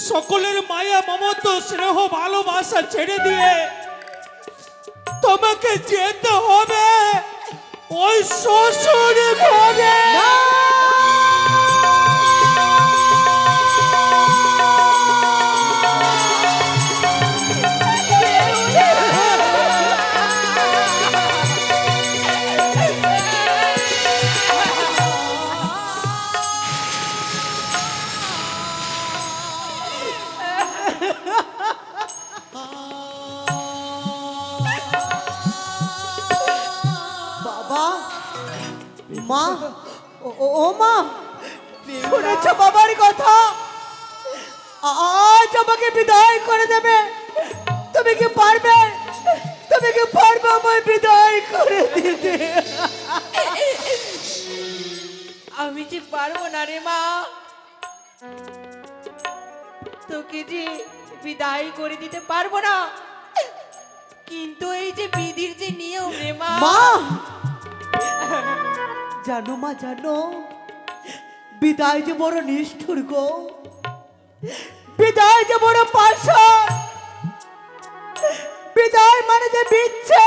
সকলের মায়া মমতা স্নেহ ভালোবাসা ছেড়ে দিয়ে তোমাকে যেতে হবে ওই শ্বশুর ঘরে। মা, ও মা, শুনেছো বাবার কথা? আজ আমাকে বিদায় করে দেবে। তুমি কি পারবে? তুমি কি পারবে আমায় বিদায় করে দিতে? আমি যে পারবো না রে মা, তোকে যে বিদায় করে দিতে পারবো না। কিন্তু এই যে বিধির যে নিয়ম রে মা, জানো মা, জানো বিদায় যে বড় নিষ্ঠুর গো, বিদায় যে বড় পাষাণ, বিদায় মানে যে বিচ্ছে।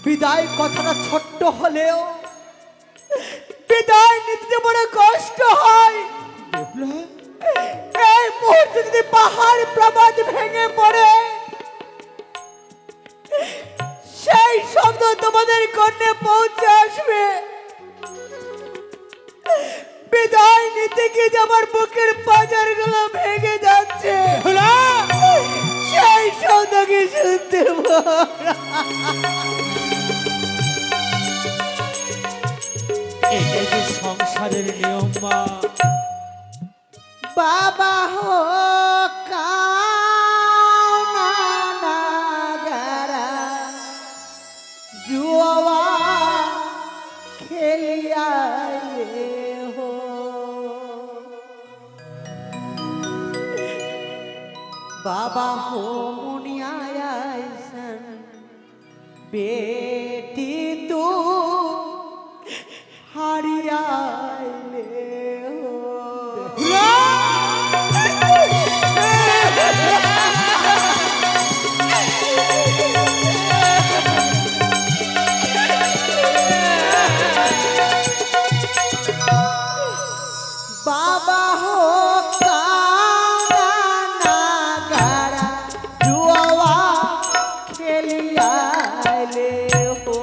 বিদায় কথাটা ছোট্ট হলেও বিদায় নিতে যে বড় কষ্ট হয়। এই মুহূর্তে যদি পাহাড় প্রবাদ ভেঙে পড়ে, সেই শব্দ তোমাদের কর্ণে পৌঁছে আসবে। বিদায় নিতে গিয়ে যে আমার বুকের পাঁজর গুলো ভেঙে যাচ্ছে, সেই শব্দ কি শুনতে এটাই যে সংসারের নিয়ম মা। বাবা হো जुआ खेलिया हो। बाबा हो मुनिया ऐसन बेटी तू हारिया हो। बाबा हो काना नागरा जुआ खेलिया ले हो।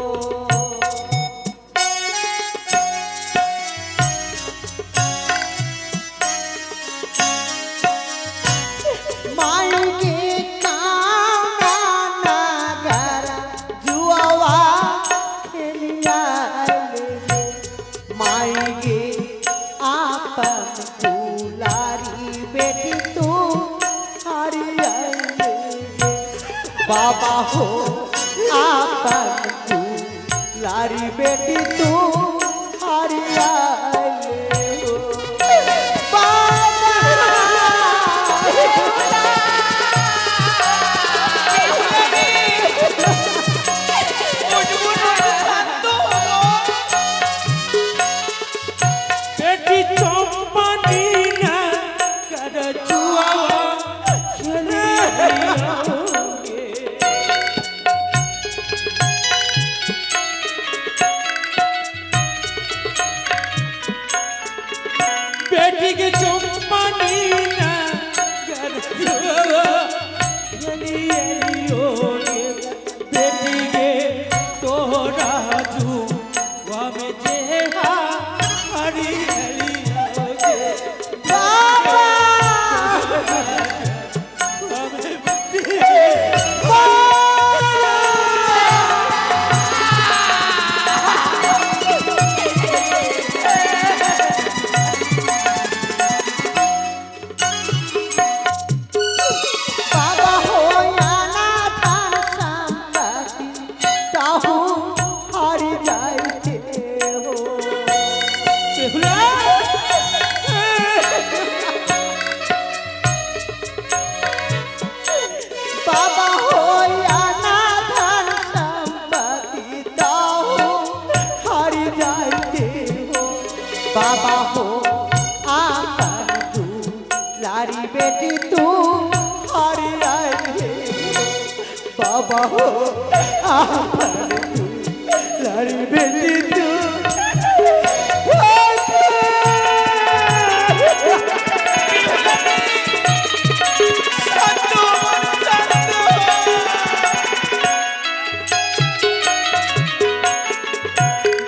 मायके काना नागरा जुआ खेलिया ले। मायके आपन दुलारी बेटी तू हारिया ले। बाबा हो आपन दुलारी बेटी तू हारिया ले हो। बाबा बेटी चंपानी ना कर जुआ खेलियोगे। लारी बेटी तू हरियाली बाबा हो आभार तू लारी बेटी तू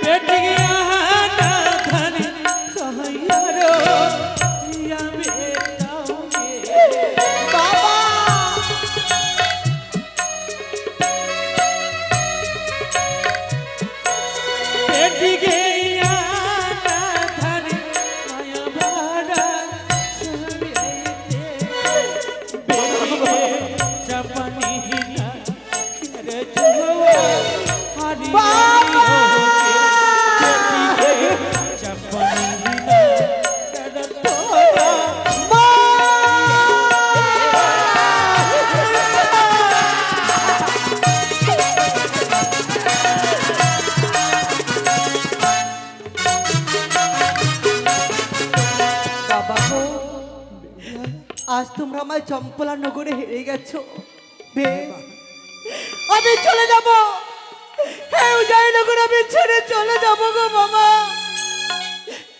बेटी आना धन कहैयारो या बेटाओगे बाबा बेटी गे आना धन माया बाड़ा सवेते बेटी गे जपनी ना कर जुआ हरी बाबा! बेटी गे जपनी ना कर तोड़ा বাবা গো আজ তোমরা আমায় চম্পলা নগরে হেরে গেছো বেশ আমি চলে যাব হ্যাঁ উদয়নগর আমি ছেড়ে চলে যাব গো বাবা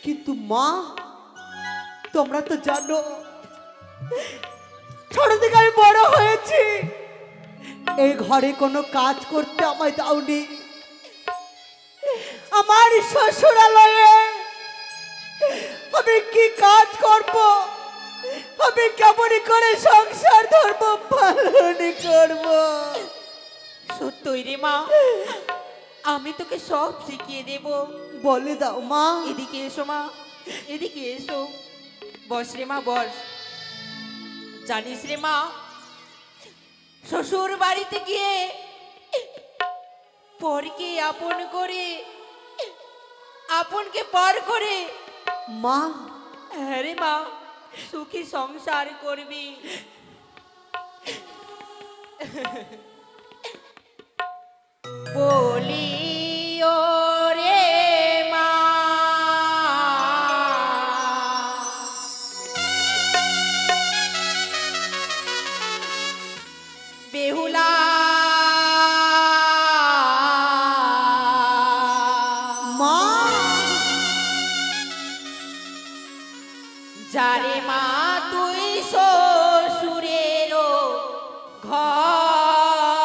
কিন্তু মা তোমরা তো জানো ছোট থেকে আমি বড় হয়েছি এই ঘরে কোনো কাজ করতে আমায় দাওনি আমার শ্বশুরালয়ে আমি কি কাজ করব আমি কেমন করে সংসার ধর্ম পালন করব সত্যই রে মা, আমি তোকে সব শিখিয়ে দেব। বলে দাও মা এদিকে এসো মা, এদিকে এসো। বস রে মা, বস। জানিস রে মা, শ্বশুর বাড়িতে গিয়ে পরকে আপন করে, আপনকে পর করে, মা হ্যাঁ রে মা, সুখী সংসার করবি। বলি ও রে মা, বেহুলা মা যারে মা তুই শ্বশুরেরও ঘর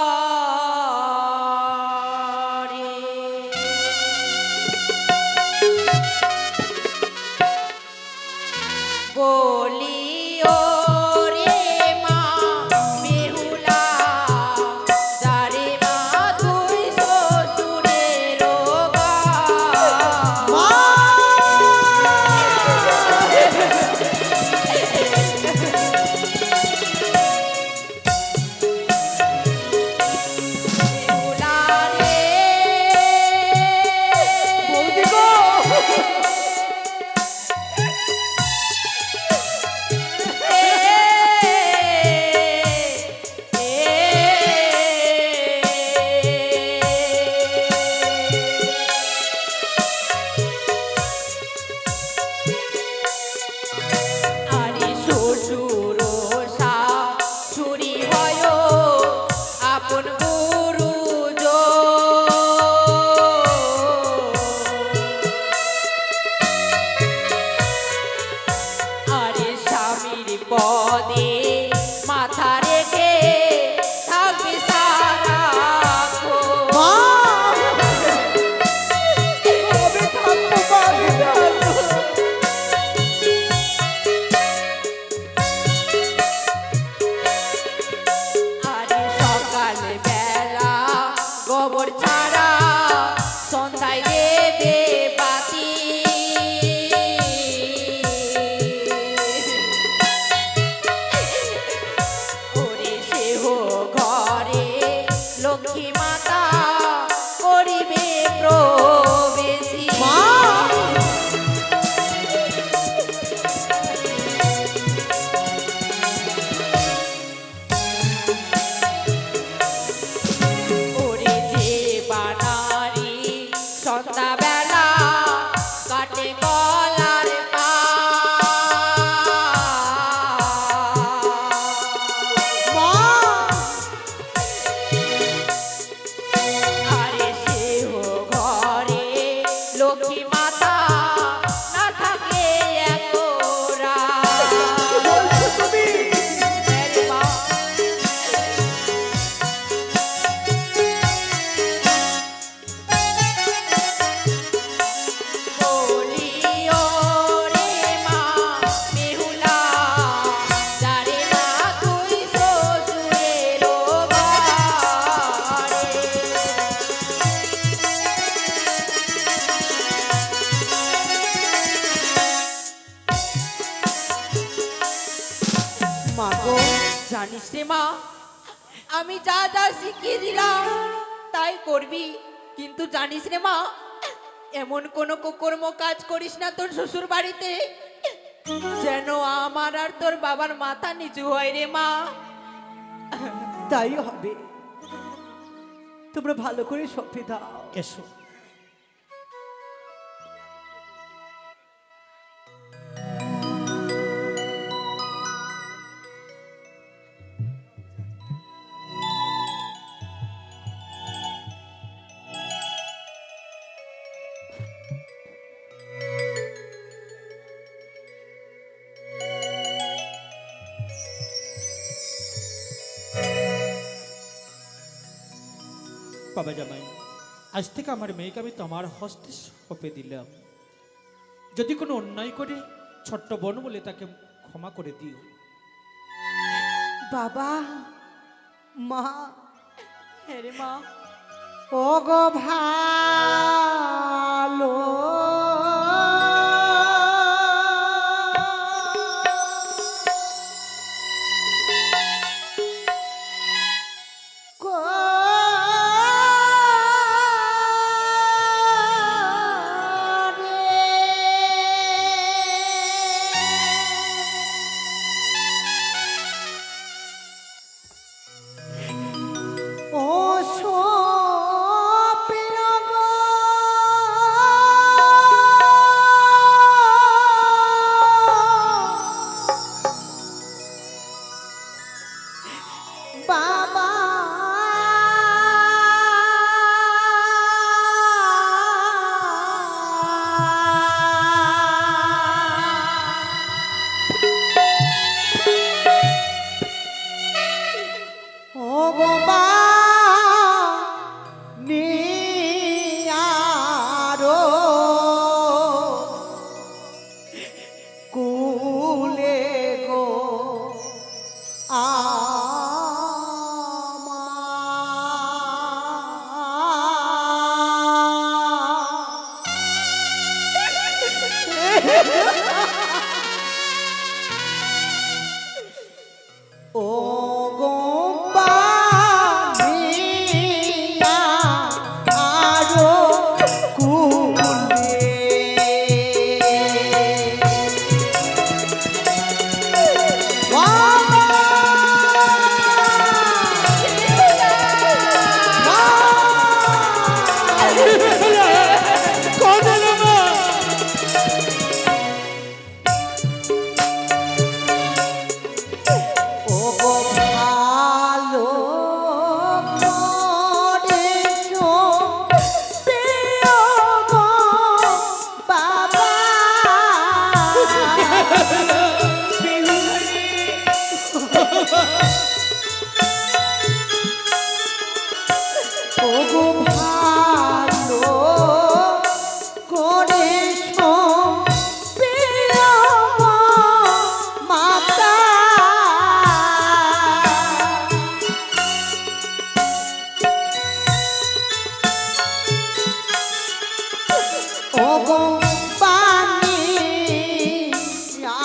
মা গো, জানিস রে মা, আমি যা যা শিখিয়ে দিলাম তাই করবি, কিন্তু জানিস রে মা, এমন কোনো কুকর্ম কাজ করিস না তোর শ্বশুর বাড়িতে যেন আমার আর তোর বাবার মাথা নিচু হয় রে মা। তাই হবে। তোমরা ভালো করে সঁপে দাও। এসো। বাবা জামাই, আজ থেকে আমার মেয়েকে আমি তোমার হস্তে সঁপে দিলাম। যদি কোনো অন্যায় করে ছোট্ট বোন বলে তাকে ক্ষমা করে দিও। বাবা, মা, হ্যাঁ রে মা। ও গো ভালো বাবা, ও বাবা নিয়ারো কুলে গো ও গো বানিয়া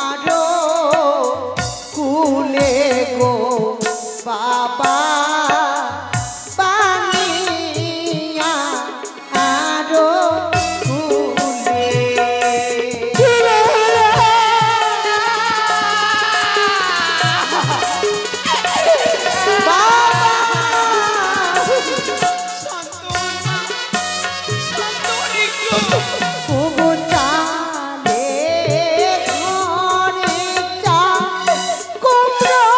আরো কুলে বাবা বানিয়া আরো কুলে চালে ঘরে চা কুমড়ো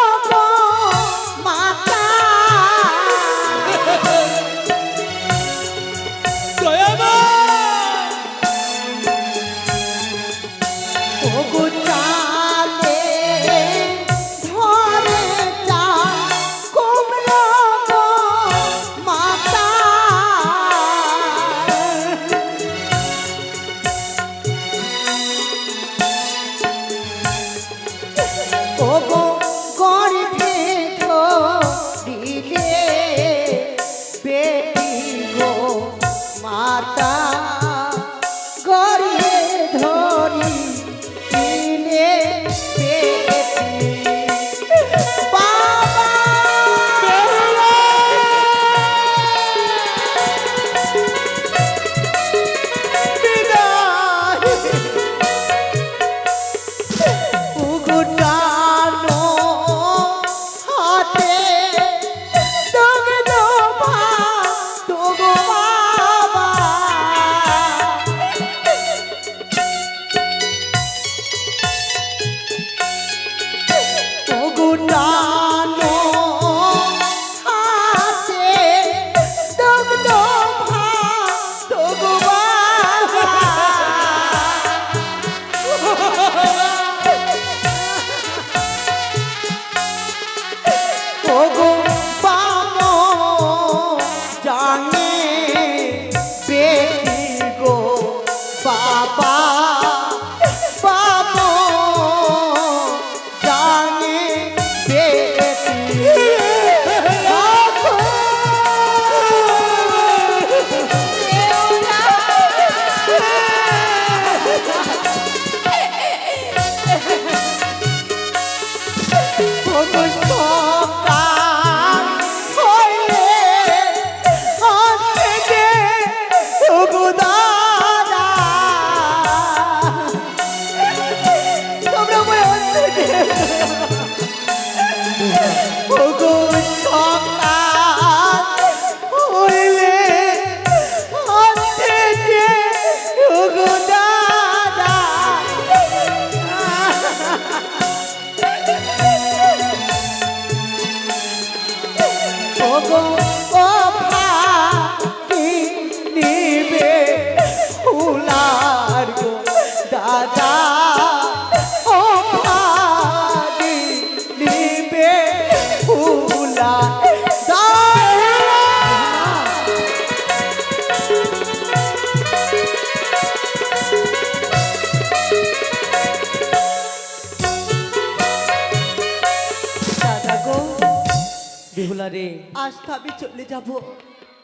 বেহুলা রে, আজ তো আমি চলে যাব,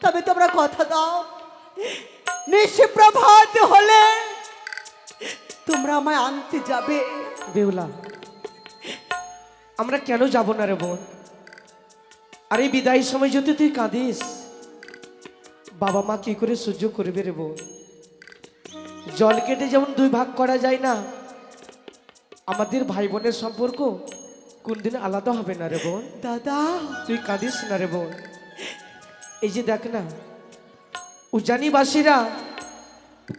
তবে তোমরা কথা দাও নিশিপ্রভাত হলে তোমরা আমায় আনতে যাবে। বেহুলা, আমরা কেন যাব না রে বোন? আরে বিদায়ের সময় যদি তুই কাঁদিস, বাবা মা কি করে সহ্য করবে রে বোন? জল কেটে যেমন দুই ভাগ করা যায় না, আমাদের ভাই বোনের সম্পর্ক কোনদিন আলাদা হবে না রে বোন। দাদা, তুই কাঁদিস না রে বোন। এই যে দেখ না, উজানিবাসীরা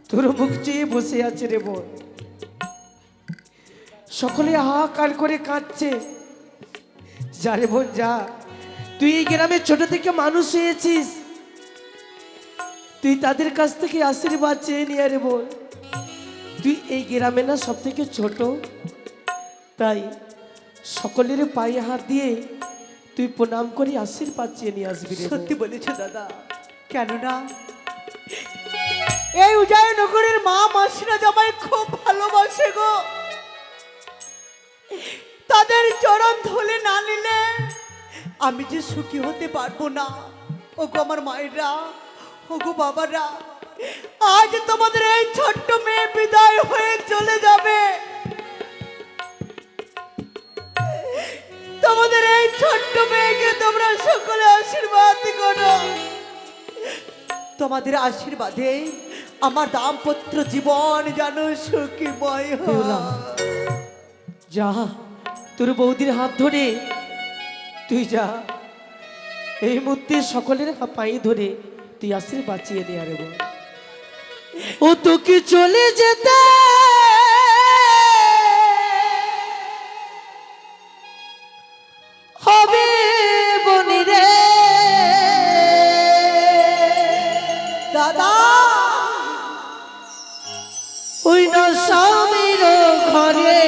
তোর মুখ চেয়ে বসে আছে রে বোন। সকলে হাহাকার করে কাঁদছে। যা রে বোন যা, তুই এই গ্রামে ছোট থেকে মানুষ হয়েছিস, তুই তাদের কাছ থেকে আশীর্বাদ চেয়ে নিয়ে রে বোন। তুই এই গ্রামে না সব থেকে ছোট, তাই সকলের পায়ে হাত দিয়ে তুই প্রণাম করে আশীর্বাদ চেয়ে নিয়ে আসবি রে বোন। সত্যি বলেছো দাদা, কেননা এই উদয়নগরের মা মাসিরা জামাই খুব ভালোবাসে গো। তাদের চরণ ধুলে না নিলে আমি যে সুখী হতে পারবো না। ওগো আমার মায়েরা, ওগো বাবারা, আজ তোমাদের এই ছোট্ট মেয়ে বিদায় হয়ে চলে যাবে। তোমাদের এই ছোট্ট মেয়েকে তোমরা সকলে আশীর্বাদ করো। তোমাদের আশীর্বাদে আমার দাম্পত্য জীবন যেন সুখীময় বেহুলা, হয়। যা, তোর বৌদির হাত ধরে তুই যা, এই মুহূর্তে সকলের পায়ে ধরে তুই আশীর্বাদ চেয়ে নিয়ে আরে বোন। ও তোকে চলে যেতে হবে বনি রে দাদা, ওই না স্বামীর ঘরে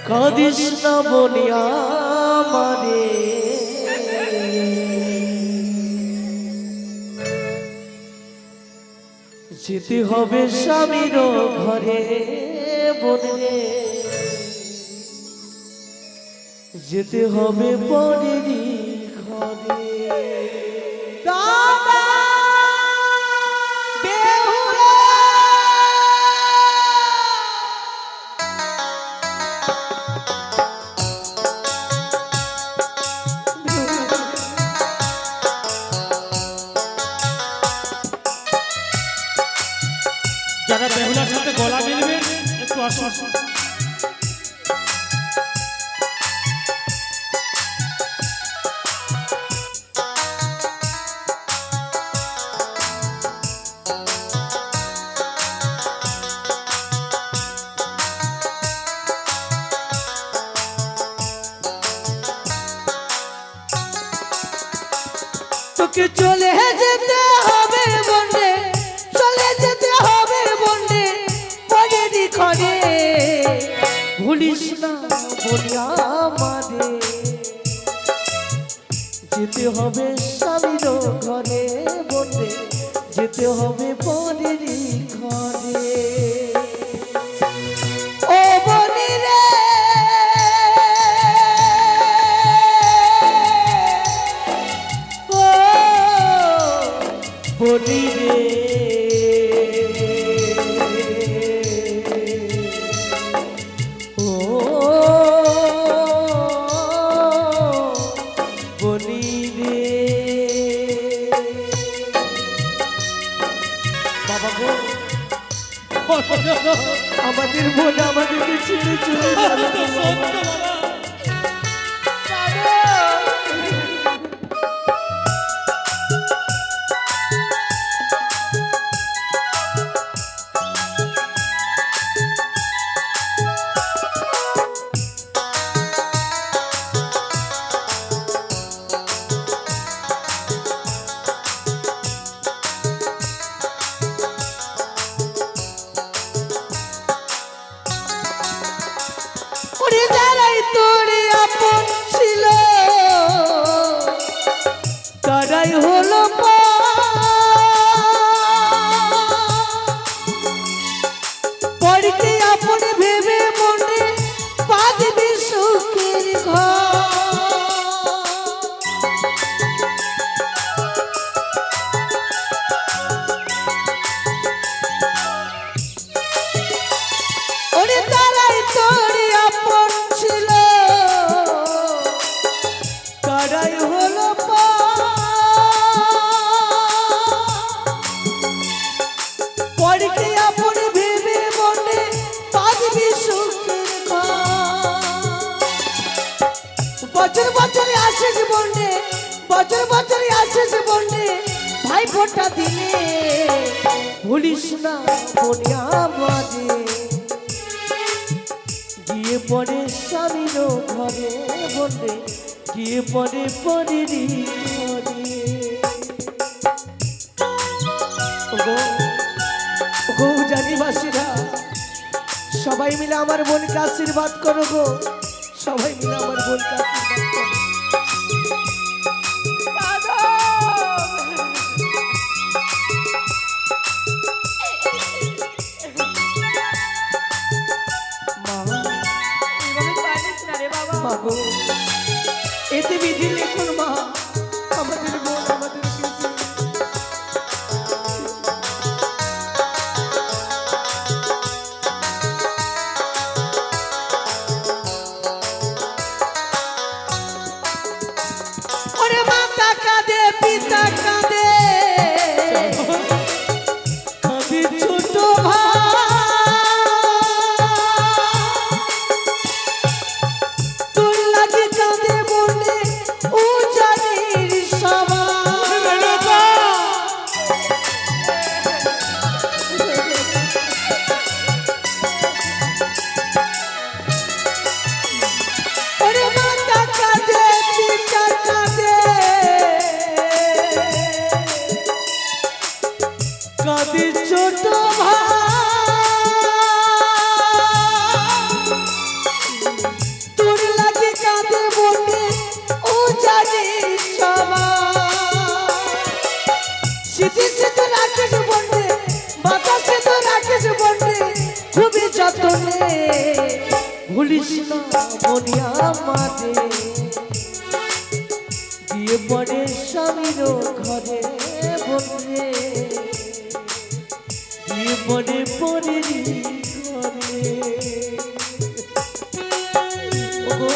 কাঁদিস না বনিয়া মারে। যেতে হবে স্বামীর ঘরে বনে, যেতে হবে বনেরই ঘরে। দাদা, বেহুলা, যারা বেহুলার সাথে গলা মিলবেন একটু আসুন। তোকে চলে যেতে হবে বনে, চলে যেতে হবে বনে বনেরই ঘরে। ভুলিস না বলিয়া মারে, যেতে হবে স্বামীর ঘরে বনে, যেতে হবে বনেরই ঘরে। ও বনি রে, ও বনি রে, ও বনি রে। বাবা গো, আমাদের বোন আমাদেরকে ছেড়ে চলে যাবে গো বাবা। ওরে যারাই তো বন্ডে, বছর বছরই আসিস বন্ডে, ভাই ফোঁটা দিলে ভুলিস না বনিয়া মাঝে গিয়ে পড়ে স্বামীর ঘরে বন্ডে গিয়ে পড়ে পরেরই ঘরে। ওগো ওগো জানিবাসীরা, সবাই মিলে আমার বোনকে আশীর্বাদ করো গো, সবাই মিলে আমার বোনকে আশীর্বাদ করো। মা গো, এতে বিধি লিখুন মা, আমাদের বোন আমাদেরকে দিয়ে। ওরে মাতা কাঁদে পিতা কাঁদে কাঁদে ছোট তোর লাগে কাঁদে বলে ও জানির সবাই। ওরে মাতা কাঁদে পিতা কাঁদে কাঁদে ছোট তোর লাগে কাঁদে বলে ও জানির সবাই। স্মৃতি স্মৃতি রাখিস বন্ডে, বাতাসে তো রাখিস বন্ডে, খুবই যতনে ভুলিস না বনিয়া মাঝে গিয়ে পড়ে স্বামীর ঘরে বন্ডে গিয়ে পড়ে পরেরই ঘরে। ওগো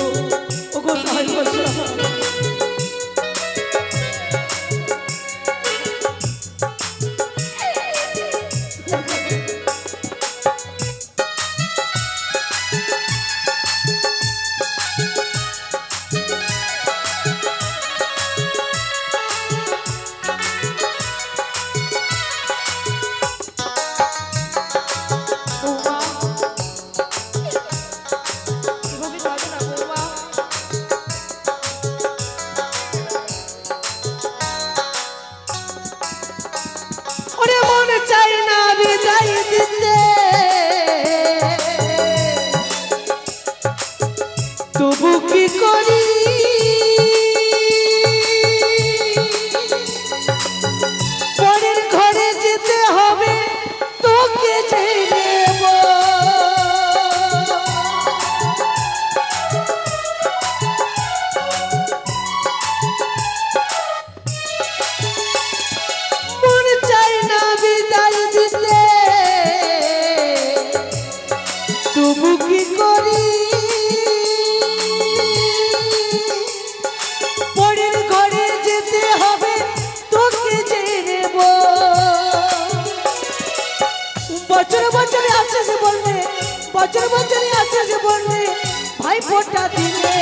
ওগো তাই বসা ওরে মন চাই না বিদায় দিতে, তবু কি করি পরের ঘরে যেতে হবে তোকে ছেড়ে মন চাই না বিদায় দিতে, তবু কি করি পরের ঘরে যেতে হবে তোকে ছেড়ে বছর বছরে আসিস বলবে, বছর বছরে আসিস বলবে, ভাই ফোঁটা দিলে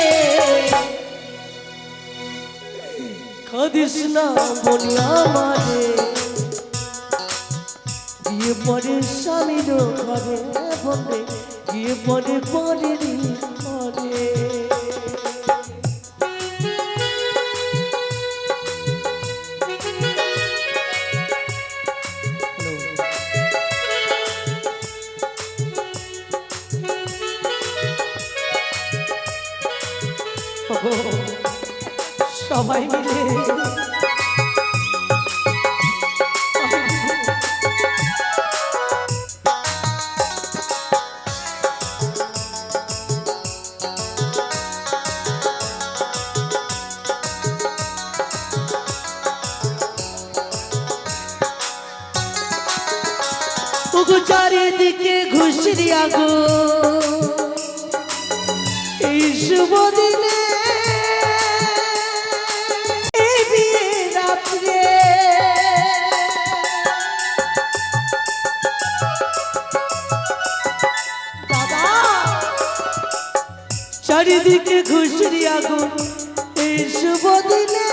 কাঁদিস না বনিয়া মাঝে গিয়ে পড়ে স্বামীর ঘরে বন্ডে গিয়ে পড়ে পরেরই ঘরে। ওগো, সবাই মিলে ওগো চারিদিকে ঘুষরি আগো এই শুভ দিনে এই বিয়ে রাত্রে দাদা চারিদিকে ঘুষরি আগুন এই শুভ দিনে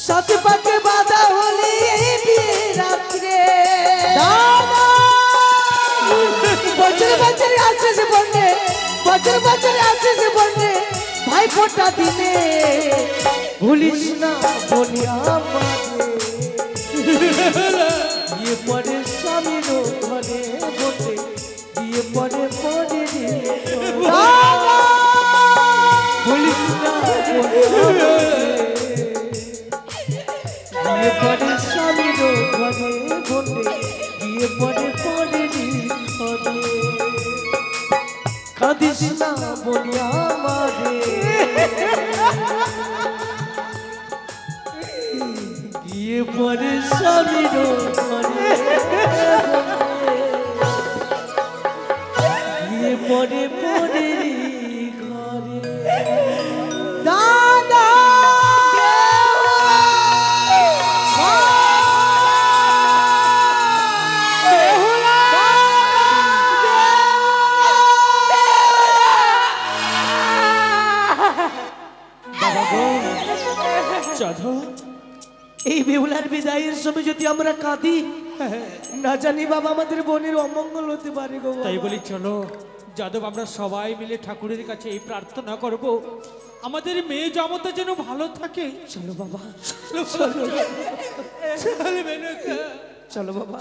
সাথে পাকে বাধা হলে এই বিয়ে রাত্রে বছর বছর আছে সে বন্যে বছর বছর আছে সে বন্যে ভাই ফোটা দিনে ভুলিস না বলি আমাদের বিয়ে পরে স্বামীর ঘরে বসে বিয়ে পরে পরে ভুলিস না বলি আমাদের বিয়ে পরে স্বামীর ঘরে বসে বিয়ে পরে পরে কাঁদিস না বলি আমাদের বিয়ে পরে স্বামীর ঘরে বিয়ে পরে পরে ঘরে দাদা যাদব, এই বেহুলার বিদায়ের সময় যদি আমরা কাঁদি না জানি বাবা আমাদের বোনের অমঙ্গল হতে পারে গো বাবা। তাই বলি চলো যাদব, আমরা সবাই মিলে ঠাকুরের কাছে এই প্রার্থনা করব, আমাদের মেয়ে জামতা যেন ভালো থাকে। চলো বাবা চলো, চলো, মেনকা। চলো বাবা